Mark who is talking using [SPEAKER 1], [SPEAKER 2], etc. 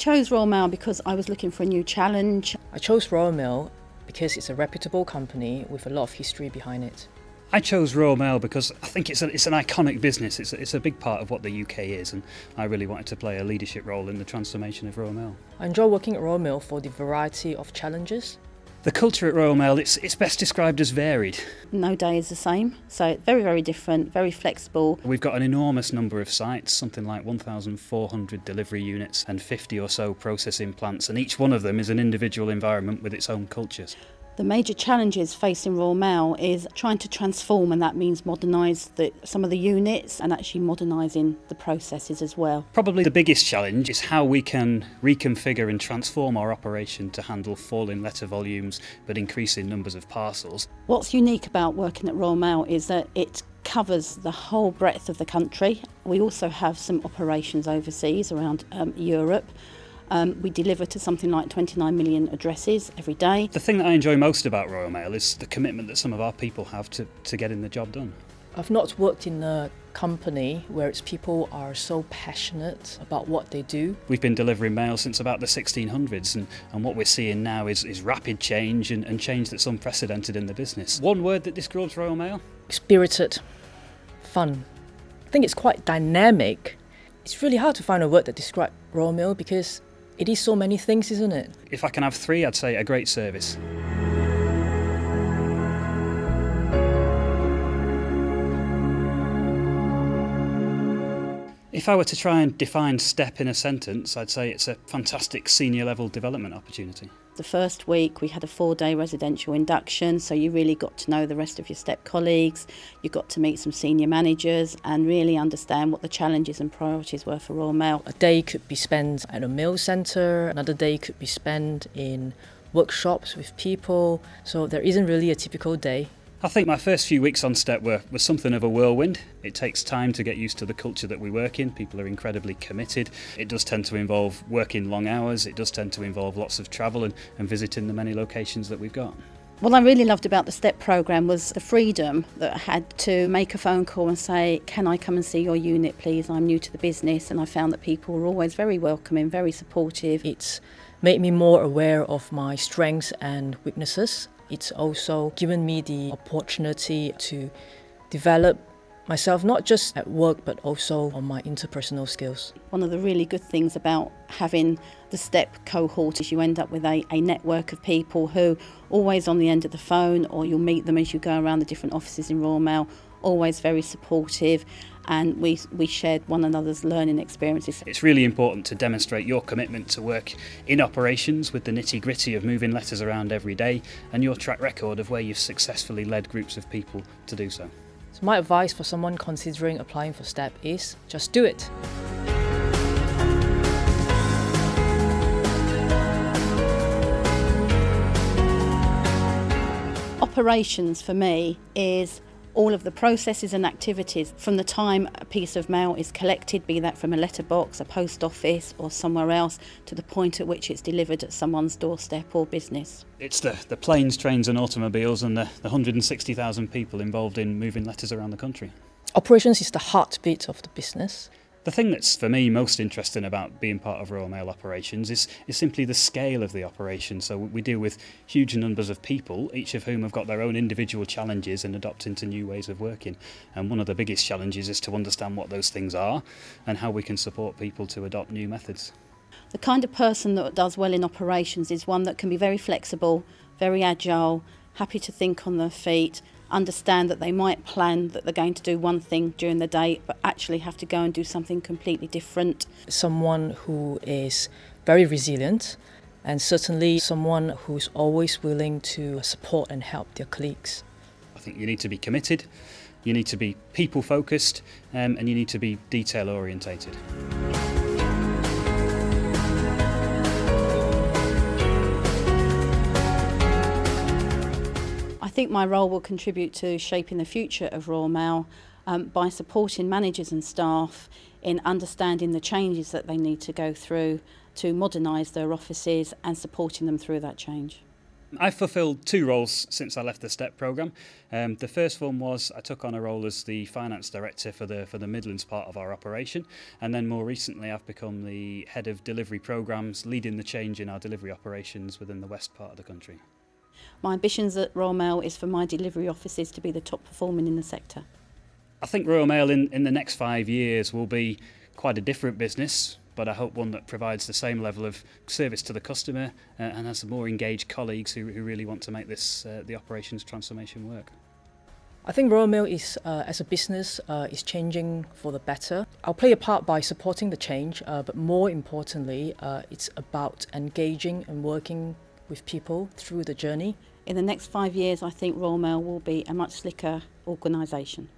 [SPEAKER 1] chose Royal Mail because I was looking for a new challenge.
[SPEAKER 2] I chose Royal Mail because it's a reputable company with a lot of history behind it.
[SPEAKER 3] I chose Royal Mail because I think it's an iconic business. It's a big part of what the UK is, and I really wanted to play a leadership role in the transformation of Royal Mail.
[SPEAKER 2] I enjoy working at Royal Mail for the variety of challenges.
[SPEAKER 3] The culture at Royal Mail, it's best described as varied.
[SPEAKER 1] No day is the same, so very, very different, very flexible.
[SPEAKER 3] We've got an enormous number of sites, something like 1,400 delivery units and 50 or so processing plants, and each one of them is an individual environment with its own cultures.
[SPEAKER 1] The major challenges facing Royal Mail is trying to transform, and that means modernise some of the units and actually modernising the processes as well.
[SPEAKER 3] Probably the biggest challenge is how we can reconfigure and transform our operation to handle falling letter volumes but increasing numbers of parcels.
[SPEAKER 1] What's unique about working at Royal Mail is that it covers the whole breadth of the country. We also have some operations overseas around Europe. We deliver to something like 29 million addresses every day.
[SPEAKER 3] The thing that I enjoy most about Royal Mail is the commitment that some of our people have to getting the job done.
[SPEAKER 2] I've not worked in a company where its people are so passionate about what they do.
[SPEAKER 3] We've been delivering mail since about the 1600s, and what we're seeing now is rapid change and change that's unprecedented in the business. One word that describes Royal Mail?
[SPEAKER 2] Spirited, fun. I think it's quite dynamic. It's really hard to find a word that describes Royal Mail because it is so many things, isn't it?
[SPEAKER 3] If I can have three, I'd say a great service. If I were to try and define STEP in a sentence, I'd say it's a fantastic senior level development opportunity.
[SPEAKER 1] The first week we had a 4-day residential induction, so you really got to know the rest of your STEP colleagues, you got to meet some senior managers and really understand what the challenges and priorities were for Royal Mail.
[SPEAKER 2] A day could be spent at a mail centre, another day could be spent in workshops with people, so there isn't really a typical day.
[SPEAKER 3] I think my first few weeks on STEP were something of a whirlwind. It takes time to get used to the culture that we work in. People are incredibly committed. It does tend to involve working long hours. It does tend to involve lots of travel and visiting the many locations that we've got.
[SPEAKER 1] What I really loved about the STEP programme was the freedom that I had to make a phone call and say, can I come and see your unit please? I'm new to the business, and I found that people were always very welcoming, very supportive.
[SPEAKER 2] It's made me more aware of my strengths and weaknesses. It's also given me the opportunity to develop myself, not just at work, but also on my interpersonal skills.
[SPEAKER 1] One of the really good things about having the STEP cohort is you end up with a network of people who always on the end of the phone, or you'll meet them as you go around the different offices in Royal Mail, always very supportive, and we shared one another's learning experiences.
[SPEAKER 3] It's really important to demonstrate your commitment to work in operations with the nitty-gritty of moving letters around every day and your track record of where you've successfully led groups of people to do so.
[SPEAKER 2] So my advice for someone considering applying for STEP is just do it.
[SPEAKER 1] Operations for me is all of the processes and activities from the time a piece of mail is collected, be that from a letterbox, a post office or somewhere else, to the point at which it's delivered at someone's doorstep or business.
[SPEAKER 3] It's the planes, trains and automobiles and the 160,000 people involved in moving letters around the country.
[SPEAKER 2] Operations is the heartbeat of the business.
[SPEAKER 3] The thing that's for me most interesting about being part of Royal Mail operations is simply the scale of the operation. So we deal with huge numbers of people, each of whom have got their own individual challenges and adopting to new ways of working. And one of the biggest challenges is to understand what those things are and how we can support people to adopt new methods.
[SPEAKER 1] The kind of person that does well in operations is one that can be very flexible, very agile, happy to think on their feet, understand that they might plan that they're going to do one thing during the day but actually have to go and do something completely different.
[SPEAKER 2] Someone who is very resilient, and certainly someone who's always willing to support and help their colleagues.
[SPEAKER 3] I think you need to be committed, you need to be people focused and you need to be detail orientated.
[SPEAKER 1] I think my role will contribute to shaping the future of Royal Mail by supporting managers and staff in understanding the changes that they need to go through to modernise their offices and supporting them through that change.
[SPEAKER 3] I've fulfilled 2 roles since I left the STEP programme. The first one was I took on a role as the finance director for the Midlands part of our operation, and then more recently I've become the head of delivery programmes, leading the change in our delivery operations within the west part of the country.
[SPEAKER 1] My ambitions at Royal Mail is for my delivery offices to be the top performing in the sector.
[SPEAKER 3] I think Royal Mail in the next 5 years will be quite a different business, but I hope one that provides the same level of service to the customer and has more engaged colleagues who really want to make this the operations transformation work.
[SPEAKER 2] I think Royal Mail is, as a business, is changing for the better. I'll play a part by supporting the change, but more importantly, it's about engaging and working with people through the journey.
[SPEAKER 1] In the next 5 years, I think Royal Mail will be a much slicker organisation.